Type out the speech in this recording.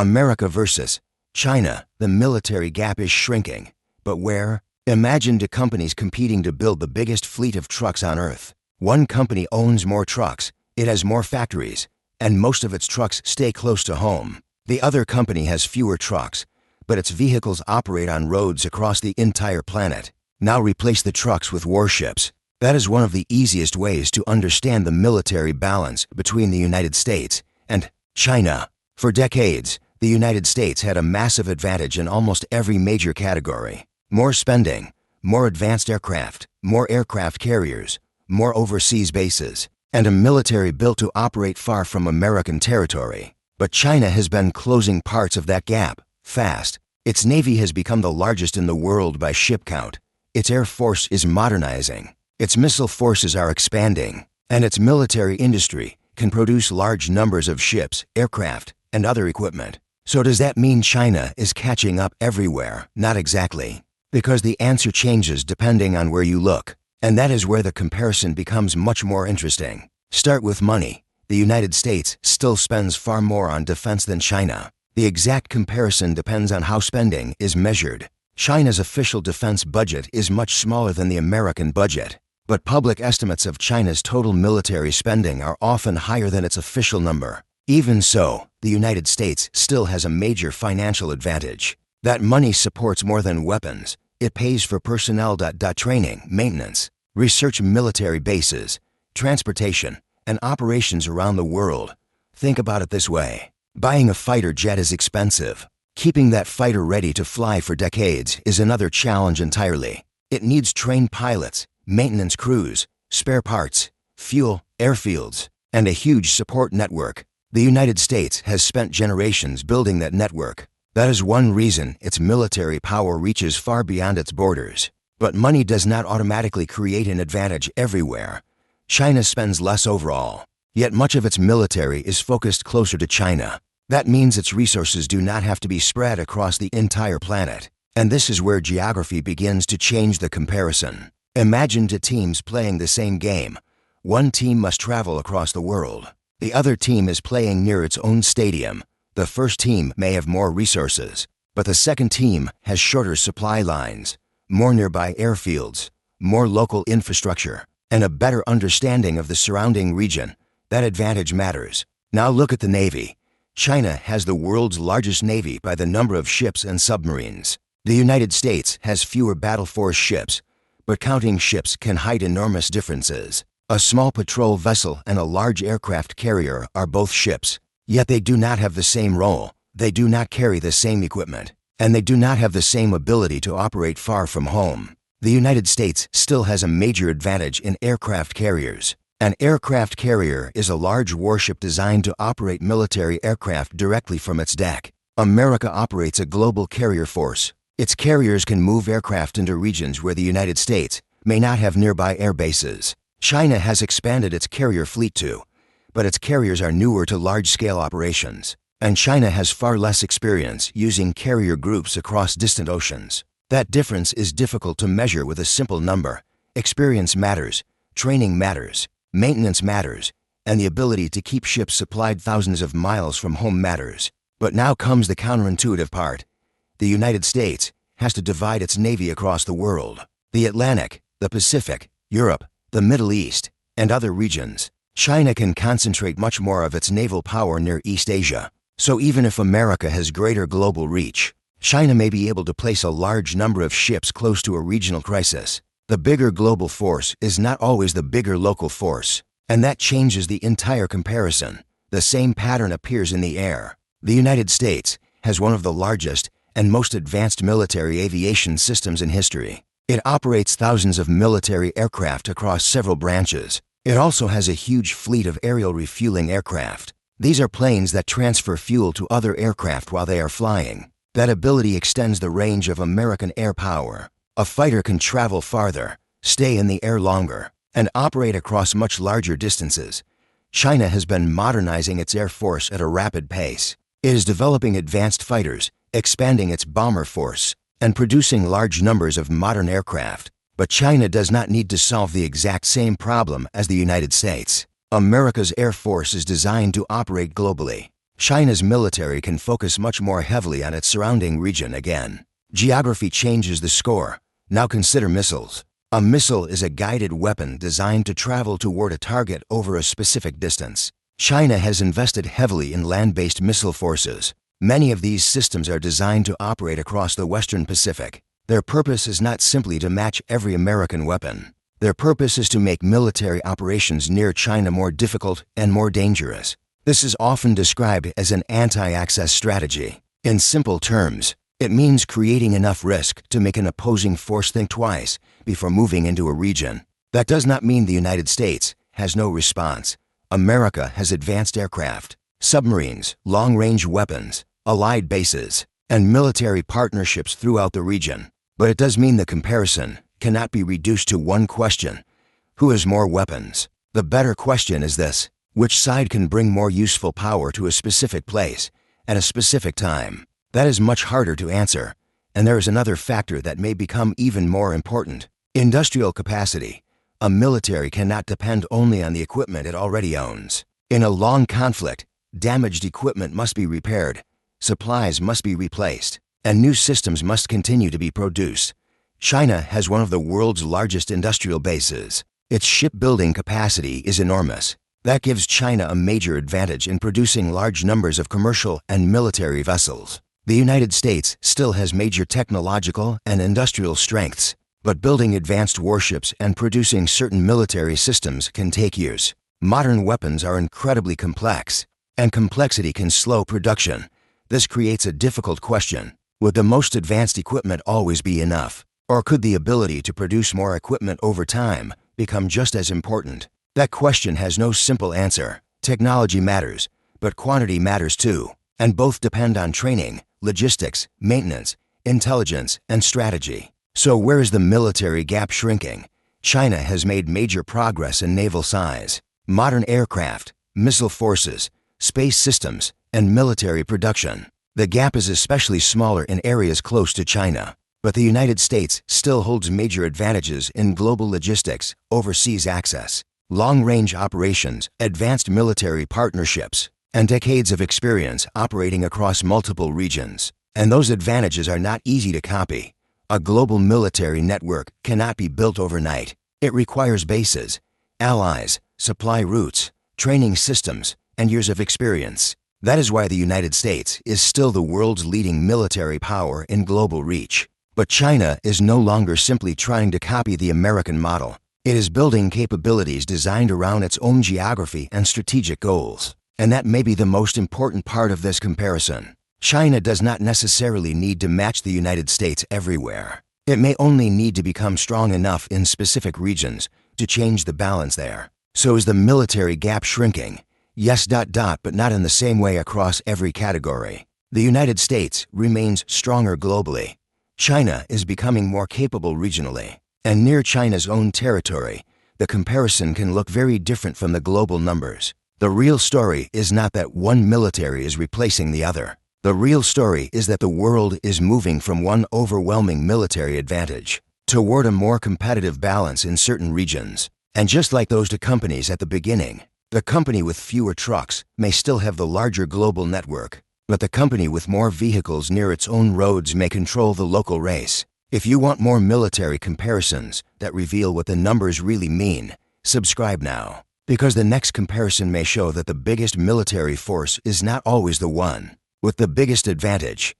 America versus China. The military gap is shrinking. But where? Imagine two companies competing to build the biggest fleet of trucks on Earth. One company owns more trucks, it has more factories, and most of its trucks stay close to home. The other company has fewer trucks, but its vehicles operate on roads across the entire planet. Now replace the trucks with warships. That is one of the easiest ways to understand the military balance between the United States and China. For decades, the United States had a massive advantage in almost every major category. More spending, more advanced aircraft, more aircraft carriers, more overseas bases, and a military built to operate far from American territory. But China has been closing parts of that gap fast. Its navy has become the largest in the world by ship count. Its air force is modernizing. Its missile forces are expanding. And its military industry can produce large numbers of ships, aircraft, and other equipment. So does that mean China is catching up everywhere? Not exactly. Because the answer changes depending on where you look. And that is where the comparison becomes much more interesting. Start with money. The United States still spends far more on defense than China. The exact comparison depends on how spending is measured. China's official defense budget is much smaller than the American budget. But public estimates of China's total military spending are often higher than its official number. Even so, the United States still has a major financial advantage. That money supports more than weapons. It pays for personnel, training, maintenance, research, military bases, transportation, and operations around the world. Think about it this way. Buying a fighter jet is expensive. Keeping that fighter ready to fly for decades is another challenge entirely. It needs trained pilots, maintenance crews, spare parts, fuel, airfields, and a huge support network. The United States has spent generations building that network. That is one reason its military power reaches far beyond its borders. But money does not automatically create an advantage everywhere. China spends less overall, yet much of its military is focused closer to China. That means its resources do not have to be spread across the entire planet. And this is where geography begins to change the comparison. Imagine two teams playing the same game. One team must travel across the world. The other team is playing near its own stadium. The first team may have more resources, but the second team has shorter supply lines, more nearby airfields, more local infrastructure, and a better understanding of the surrounding region. That advantage matters. Now look at the Navy. China has the world's largest navy by the number of ships and submarines. The United States has fewer battle force ships, but counting ships can hide enormous differences. A small patrol vessel and a large aircraft carrier are both ships, yet they do not have the same role, they do not carry the same equipment, and they do not have the same ability to operate far from home. The United States still has a major advantage in aircraft carriers. An aircraft carrier is a large warship designed to operate military aircraft directly from its deck. America operates a global carrier force. Its carriers can move aircraft into regions where the United States may not have nearby air bases. China has expanded its carrier fleet too, but its carriers are newer to large-scale operations, and China has far less experience using carrier groups across distant oceans. That difference is difficult to measure with a simple number. Experience matters, training matters, maintenance matters, and the ability to keep ships supplied thousands of miles from home matters. But now comes the counterintuitive part. The United States has to divide its navy across the world. The Atlantic, the Pacific, Europe, the Middle East, and other regions. China can concentrate much more of its naval power near East Asia. So even if America has greater global reach, China may be able to place a large number of ships close to a regional crisis. The bigger global force is not always the bigger local force, and that changes the entire comparison. The same pattern appears in the air. The United States has one of the largest and most advanced military aviation systems in history. It operates thousands of military aircraft across several branches. It also has a huge fleet of aerial refueling aircraft. These are planes that transfer fuel to other aircraft while they are flying. That ability extends the range of American air power. A fighter can travel farther, stay in the air longer, and operate across much larger distances. China has been modernizing its air force at a rapid pace. It is developing advanced fighters, expanding its bomber force, and producing large numbers of modern aircraft. But China does not need to solve the exact same problem as the United States. America's Air Force is designed to operate globally. China's military can focus much more heavily on its surrounding region again. Geography changes the score. Now consider missiles. A missile is a guided weapon designed to travel toward a target over a specific distance. China has invested heavily in land-based missile forces. Many of these systems are designed to operate across the Western Pacific. Their purpose is not simply to match every American weapon. Their purpose is to make military operations near China more difficult and more dangerous. This is often described as an anti-access strategy. In simple terms, it means creating enough risk to make an opposing force think twice before moving into a region. That does not mean the United States has no response. America has advanced aircraft, submarines, long-range weapons, allied bases, and military partnerships throughout the region. But it does mean the comparison cannot be reduced to one question: who has more weapons? The better question is this: which side can bring more useful power to a specific place at a specific time? That is much harder to answer, and there is another factor that may become even more important: industrial capacity. A military cannot depend only on the equipment it already owns. In a long conflict, damaged equipment must be repaired, supplies must be replaced, and new systems must continue to be produced. China has one of the world's largest industrial bases. Its shipbuilding capacity is enormous. That gives China a major advantage in producing large numbers of commercial and military vessels. The United States still has major technological and industrial strengths, but building advanced warships and producing certain military systems can take years. Modern weapons are incredibly complex, and complexity can slow production. This creates a difficult question: would the most advanced equipment always be enough? Or could the ability to produce more equipment over time become just as important? That question has no simple answer. Technology matters, but quantity matters too, and both depend on training, logistics, maintenance, intelligence, and strategy. So where is the military gap shrinking? China has made major progress in naval size, modern aircraft, missile forces, space systems, and military production. The gap is especially smaller in areas close to China. But the United States still holds major advantages in global logistics, overseas access, long-range operations, advanced military partnerships, and decades of experience operating across multiple regions. And those advantages are not easy to copy. A global military network cannot be built overnight. It requires bases, allies, supply routes, training systems, and years of experience. That is why the United States is still the world's leading military power in global reach. But China is no longer simply trying to copy the American model. It is building capabilities designed around its own geography and strategic goals. And that may be the most important part of this comparison. China does not necessarily need to match the United States everywhere. It may only need to become strong enough in specific regions to change the balance there. So is the military gap shrinking? Yes, but not in the same way across every category. The United States remains stronger globally. China is becoming more capable regionally, and near China's own territory, the comparison can look very different from the global numbers. The real story is not that one military is replacing the other. The real story is that the world is moving from one overwhelming military advantage toward a more competitive balance in certain regions. And just like those two companies at the beginning, the company with fewer trucks may still have the larger global network, but the company with more vehicles near its own roads may control the local race. If you want more military comparisons that reveal what the numbers really mean, subscribe now, because the next comparison may show that the biggest military force is not always the one with the biggest advantage.